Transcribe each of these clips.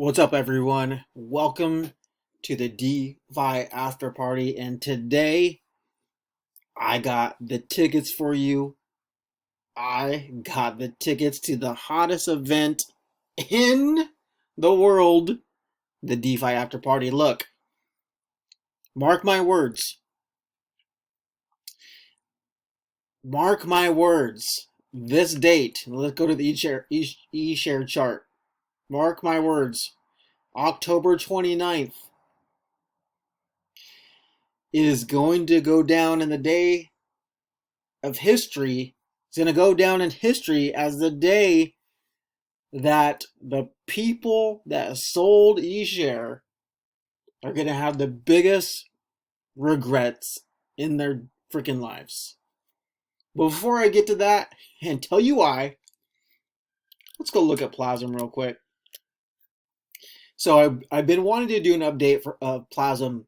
What's up, everyone? Welcome to the DeFi Afterparty, and today I got the tickets for you. I got the tickets to the hottest event in the world, the DeFi Afterparty. Look, mark my words. Mark my words. This date, let's go to the Eshare chart. Mark my words. October 29th is going to go down in the day of history. It's going to go down in history as the day that the people that sold Eshare are going to have the biggest regrets in their freaking lives. But before I get to that and tell you why, let's go look at Plazm real quick. So I've been wanting to do an update for Plazm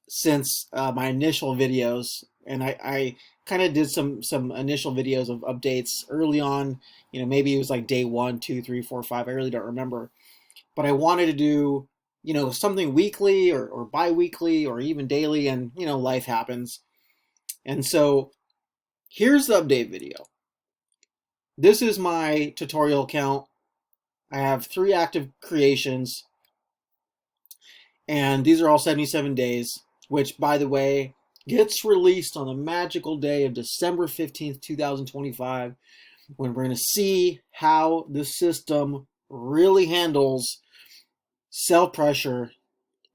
since my initial videos, and I kind of did some initial videos of updates early on. You know, maybe it was like day 1, 2, 3, 4, 5. I really don't remember, but I wanted to do, you know, something weekly or bi-weekly or even daily, and you know, life happens. And so here's the update video. This is my tutorial account. I have 3 active creations, and these are all 77 days, which, by the way, gets released on the magical day of December 15th, 2025, when we're going to see how the system really handles sell pressure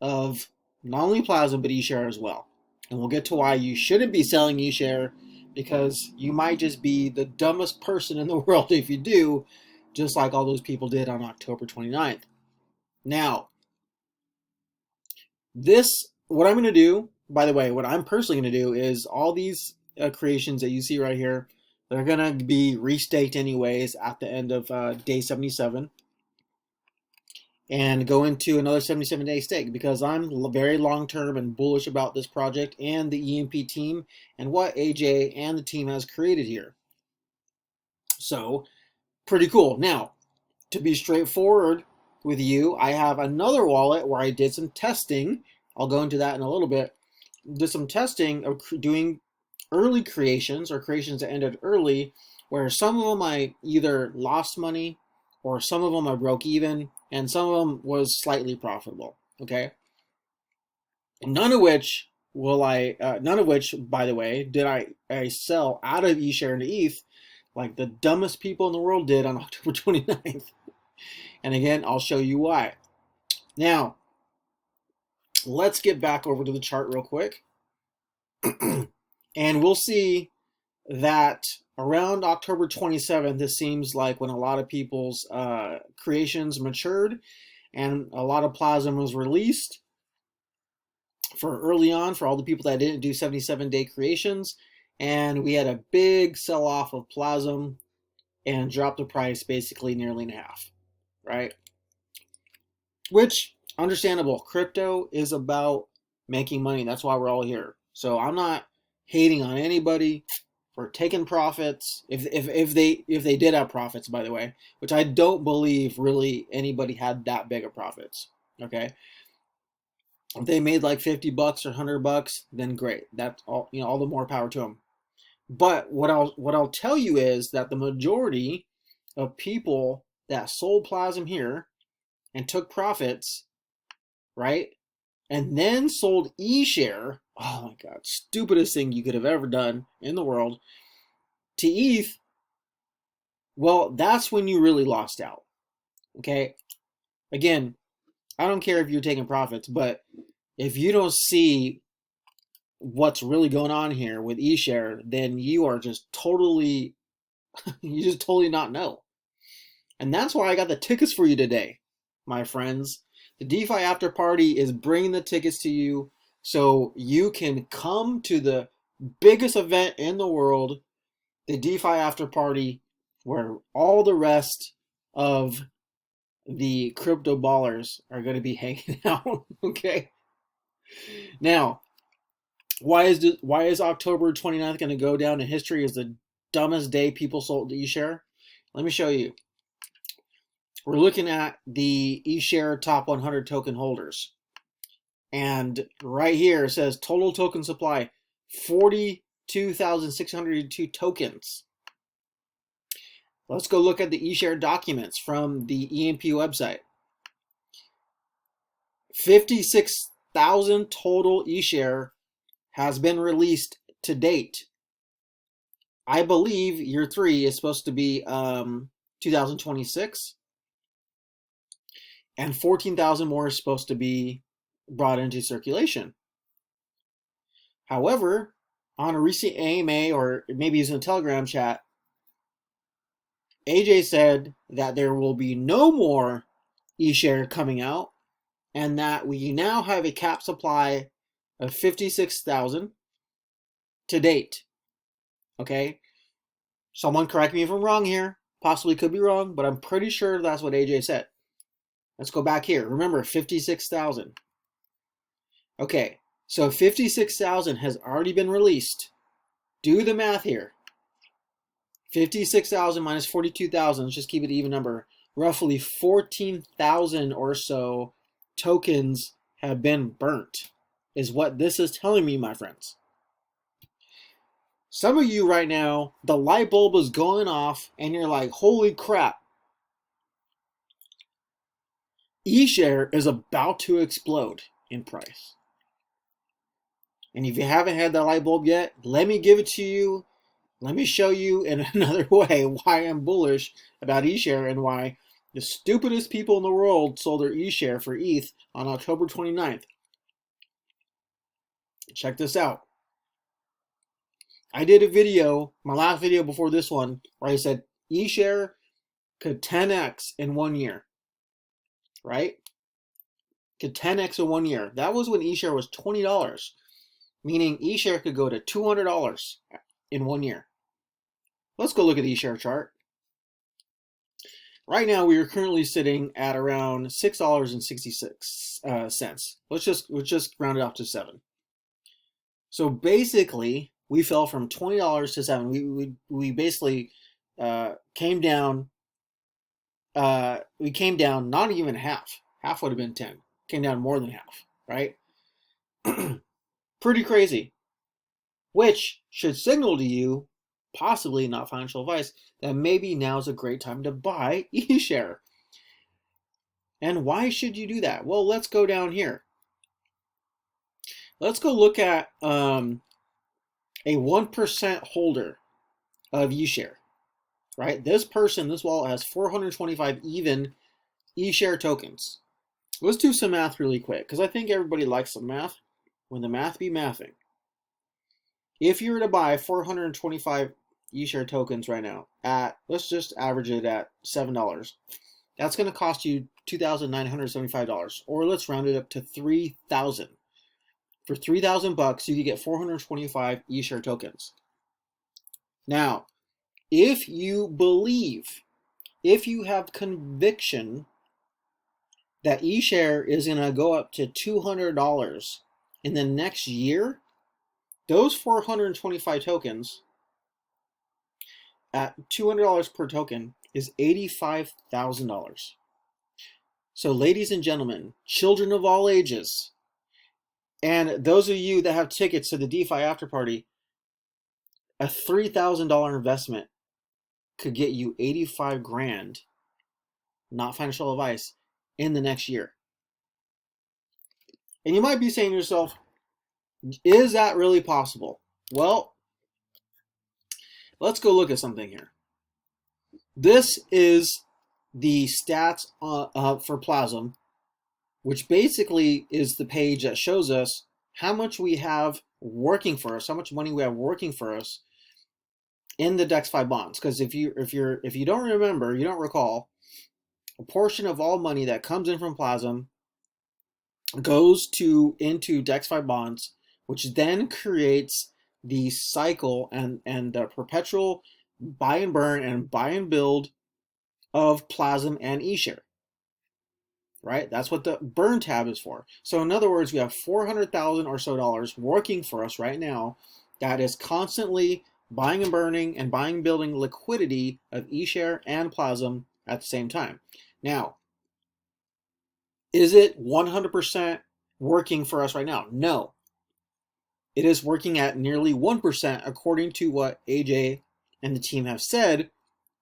of not only Plazm, but Eshare as well. And we'll get to why you shouldn't be selling Eshare, because you might just be the dumbest person in the world if you do, just like all those people did on October 29th. Now, what I'm going to do, by the way, what I'm personally going to do is all these creations that you see right here, they're going to be restaked anyways at the end of day 77 and go into another 77-day stake, because I'm very long-term and bullish about this project and the EMP team and what AJ and the team has created here. So, pretty cool. Now, to be straightforward with you, I have another wallet where I did some testing. I'll go into that in a little bit. Did some testing of doing early creations or creations that ended early, where some of them I either lost money or some of them I broke even, and some of them was slightly profitable. Okay, none of which, by the way, did I sell out of Eshare into ETH like the dumbest people in the world did on October 29th. And again, I'll show you why. Now, let's get back over to the chart real quick. And we'll see that around October 27th, it seems like when a lot of people's creations matured and a lot of Plazm was released for early on for all the people that didn't do 77-day creations. And we had a big sell-off of Plazm and dropped the price basically nearly in half, right? Which, understandable. Crypto is about making money. That's why we're all here. So I'm not hating on anybody for taking profits, if they did have profits, by the way, which I don't believe really anybody had that big of profits. Okay, if they made like $50 or $100, then great. That's all, you know, all the more power to them. But what I'll tell you is that the majority of people that sold Plazm here and took profits, right, and then sold Eshare, oh my god, stupidest thing you could have ever done in the world, to ETH, well, that's when you really lost out. Okay, again, I don't care if you're taking profits, but if you don't see what's really going on here with Eshare, then you are just totally, you just totally not know. And that's why I got the tickets for you today, my friends. The DeFi Afterparty is bringing the tickets to you so you can come to the biggest event in the world, the DeFi Afterparty, where all the rest of the crypto ballers are going to be hanging out. Okay. Now, why is October 29th going to go down in history as the dumbest day people sold Eshare? Let me show you. we're looking at the Eshare top 100 token holders. And right here it says total token supply, 42,602 tokens. Let's go look at the Eshare documents from the EMP website. 56,000 total Eshare has been released to date. I believe year 3 is supposed to be 2026. And 14,000 more is supposed to be brought into circulation. However, on a recent AMA, or maybe using a Telegram chat, AJ said that there will be no more Eshare coming out, and that we now have a cap supply of 56,000 to date. Okay? Someone correct me if I'm wrong here. Possibly could be wrong, but I'm pretty sure that's what AJ said. Let's go back here. Remember, 56,000. Okay, so 56,000 has already been released. Do the math here. 56,000 minus 42,000, let's just keep it an even number. Roughly 14,000 or so tokens have been burnt, is what this is telling me, my friends. Some of you right now, the light bulb is going off and you're like, holy crap. Eshare is about to explode in price. And if you haven't had that light bulb yet, let me give it to you. Let me show you in another way why I'm bullish about Eshare and why the stupidest people in the world sold their Eshare for ETH on October 29th. Check this out. I did a video, my last video before this one, where I said Eshare could 10x in 1 year. Right? Could 10x in 1 year. That was when Eshare was $20. Meaning Eshare could go to $200 in 1 year. Let's go look at the Eshare chart. Right now we are currently sitting at around $6.66. Let's just round it up to 7. So basically we fell from $20 to 7. We basically came down. We came down not even half. Half would have been 10. Came down more than half, right? Pretty crazy. Which should signal to you, possibly not financial advice, that maybe now is a great time to buy Eshare. And why should you do that? Well, let's go down here. Let's go look at a 1% holder of Eshare. Right? This person, this wallet has 425 even Eshare tokens. Let's do some math really quick, because I think everybody likes some math. When the math be mathing. If you were to buy 425 Eshare tokens right now at, let's just average it at $7, that's going to cost you $2,975, or let's round it up to $3,000. For $3,000, you could get 425 Eshare tokens. Now, if you believe, if you have conviction that Eshare is going to go up to $200 in the next year, those 425 tokens at $200 per token is $85,000. So ladies and gentlemen, children of all ages, and those of you that have tickets to the DeFi Afterparty, a $3,000 investment could get you 85 grand, not financial advice, in the next year. And you might be saying to yourself, is that really possible? Well, let's go look at something here. This is the stats for Plazm, which basically is the page that shows us how much we have working for us, how much money we have working for us in the DexFi bonds. Because if you don't remember, you don't recall, a portion of all money that comes in from Plazm goes into DexFi bonds, which then creates the cycle and the perpetual buy and burn and buy and build of Plazm and Eshare. Right? That's what the burn tab is for. So in other words, we have $400,000 or so working for us right now that is constantly buying and burning and buying and building liquidity of Eshare and Plazm at the same time. Now, is it 100% working for us right now? No. It is working at nearly 1% according to what AJ and the team have said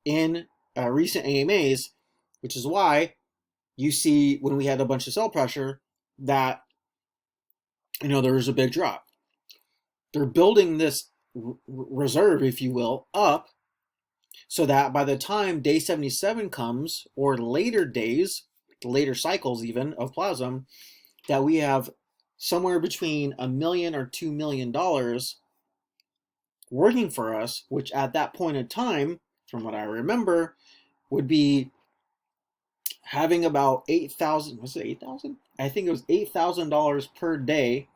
in recent AMAs, which is why you see when we had a bunch of sell pressure that, there was a big drop. They're building this reserve, if you will, up so that by the time day 77 comes, or later days, later cycles even of Plazm, that we have somewhere between $1 million or $2 million working for us, which at that point in time, from what I remember, would be having about 8,000, was it 8,000? I think it was $8,000 per day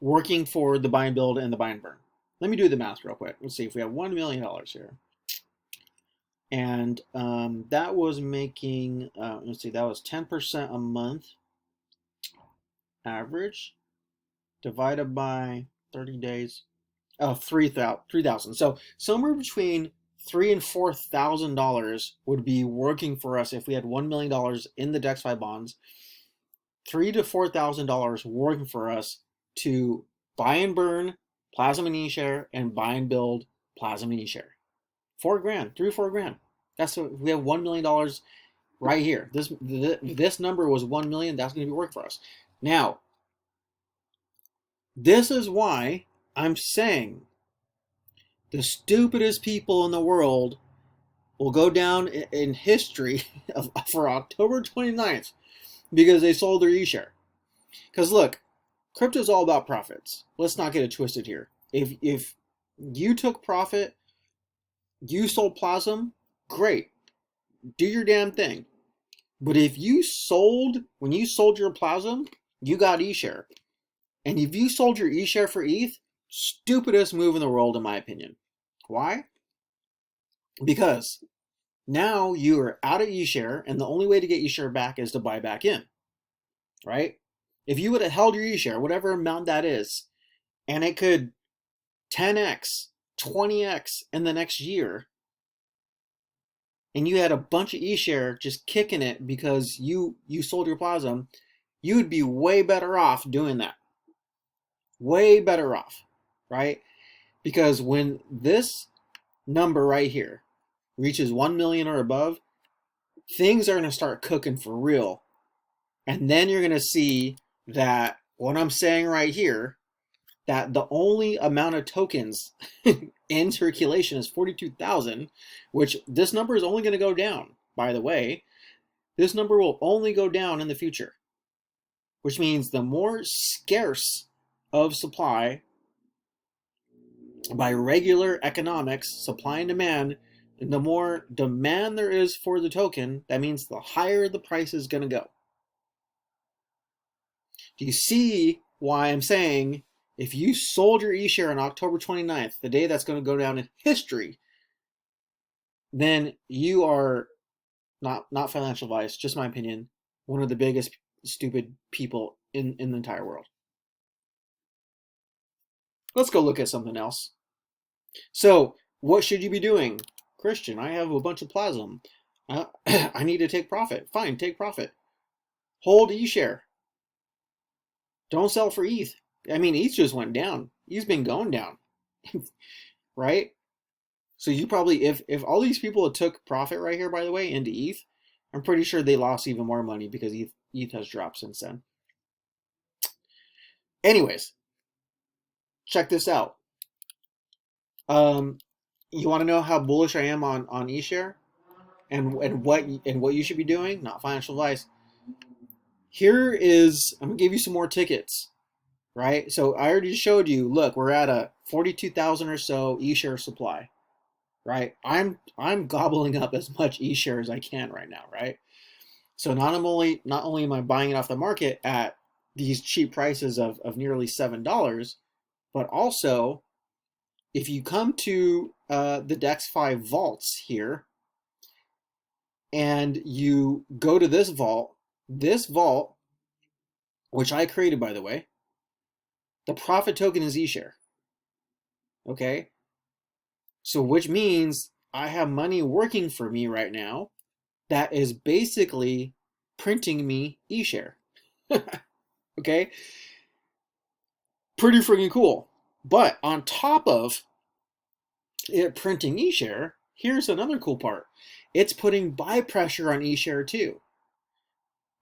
working for the buy and build and the buy and burn. Let me do the math real quick. Let's see if we have $1 million here. And that was making, let's see, that was 10% a month average divided by 30 days. Oh, 3,000. So somewhere between $3,000 and $4,000 would be working for us if we had $1 million in the DexFi bonds. $3,000 to $4,000 working for us to buy and burn Plazm and Eshare and buy and build Plazm and Eshare. $4,000, $3,000 or $4,000. That's what we have $1 million right here. This number was 1 million. That's going to be work for us. Now, this is why I'm saying the stupidest people in the world will go down in history for October 29th because they sold their eShare. Because look, crypto is all about profits. Let's not get it twisted here. If you took profit, you sold Plazm, great. Do your damn thing. But if you sold, when you sold your Plazm, you got eShare. And if you sold your eShare for ETH, stupidest move in the world in my opinion. Why? Because now you are out of eShare and the only way to get eShare back is to buy back in. Right? If you would have held your eShare, whatever amount that is, and it could 10x, 20x in the next year, and you had a bunch of eShare just kicking it because you sold your Plazm, you would be way better off doing that. Way better off, right? Because when this number right here reaches 1 million or above, things are going to start cooking for real. And then you're going to see that what I'm saying right here, that the only amount of tokens in circulation is 42,000, which this number is only going to go down, by the way. This number will only go down in the future, which means the more scarce of supply by regular economics, supply and demand, and the more demand there is for the token, that means the higher the price is going to go. Do you see why I'm saying if you sold your eShare on October 29th, the day that's going to go down in history, then you are not financial advice, just my opinion, one of the biggest stupid people in the entire world. Let's go look at something else. So, what should you be doing? Christian, I have a bunch of Plazm. I need to take profit. Fine, take profit. Hold eShare. Don't sell for ETH. I mean, ETH just went down. ETH's been going down. Right? So you probably, if all these people took profit right here, by the way, into ETH, I'm pretty sure they lost even more money because ETH has dropped since then. Anyways, check this out. You want to know how bullish I am on eShare and what you should be doing? Not financial advice. Here is, I'm gonna give you some more tickets, right? So I already showed you. Look, we're at a 42,000 or so eShare supply, right? I'm gobbling up as much eShare as I can right now, right? So not only am I buying it off the market at these cheap prices of nearly $7, but also if you come to the DexFi vaults here and you go to this vault, which I created, by the way, the profit token is eShare. Okay? So which means I have money working for me right now that is basically printing me Eshare. Okay? Pretty freaking cool. But on top of it printing Eshare, here's another cool part. It's putting buy pressure on Eshare too,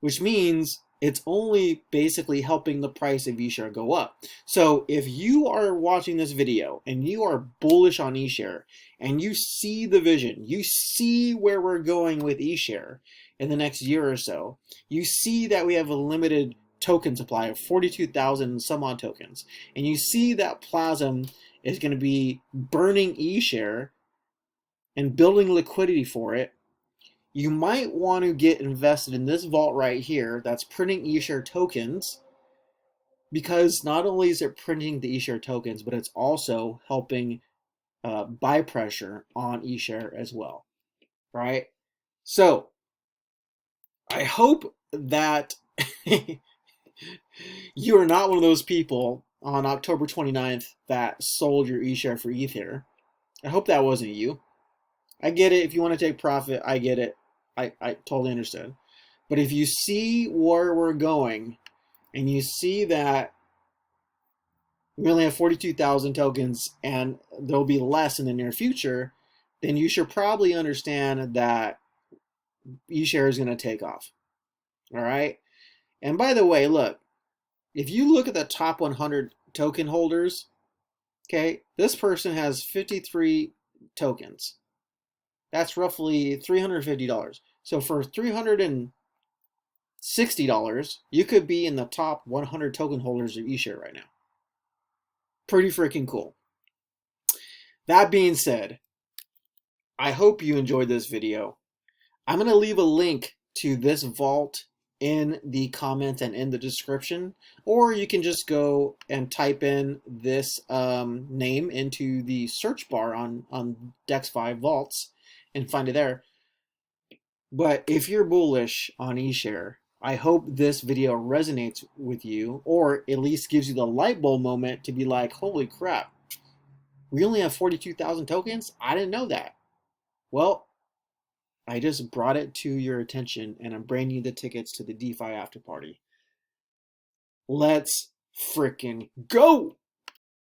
which means it's only basically helping the price of Eshare go up. So if you are watching this video and you are bullish on Eshare and you see the vision, you see where we're going with Eshare in the next year or so, you see that we have a limited token supply of 42,000 some odd tokens, and you see that Plazm is going to be burning Eshare and building liquidity for it, you might want to get invested in this vault right here that's printing Eshare tokens, because not only is it printing the Eshare tokens, but it's also helping buy pressure on Eshare as well, right? So I hope that you are not one of those people on October 29th that sold your Eshare for Ether. I hope that wasn't you. I get it. If you want to take profit, I get it. I totally understand. But if you see where we're going and you see that we only have 42,000 tokens and there'll be less in the near future, then you should probably understand that eShare is going to take off. All right. And by the way, look, if you look at the top 100 token holders, okay, this person has 53 tokens. That's roughly $350. So for $360, you could be in the top 100 token holders of eShare right now. Pretty freaking cool. That being said, I hope you enjoyed this video. I'm going to leave a link to this vault in the comments and in the description, or you can just go and type in this name into the search bar on DEX5 vaults and find it there. But if you're bullish on eShare, I hope this video resonates with you, or at least gives you the light bulb moment to be like, holy crap, we only have 42,000 tokens? I didn't know that. Well, I just brought it to your attention, and I'm bringing you the tickets to the DeFi Afterparty. Let's frickin' go!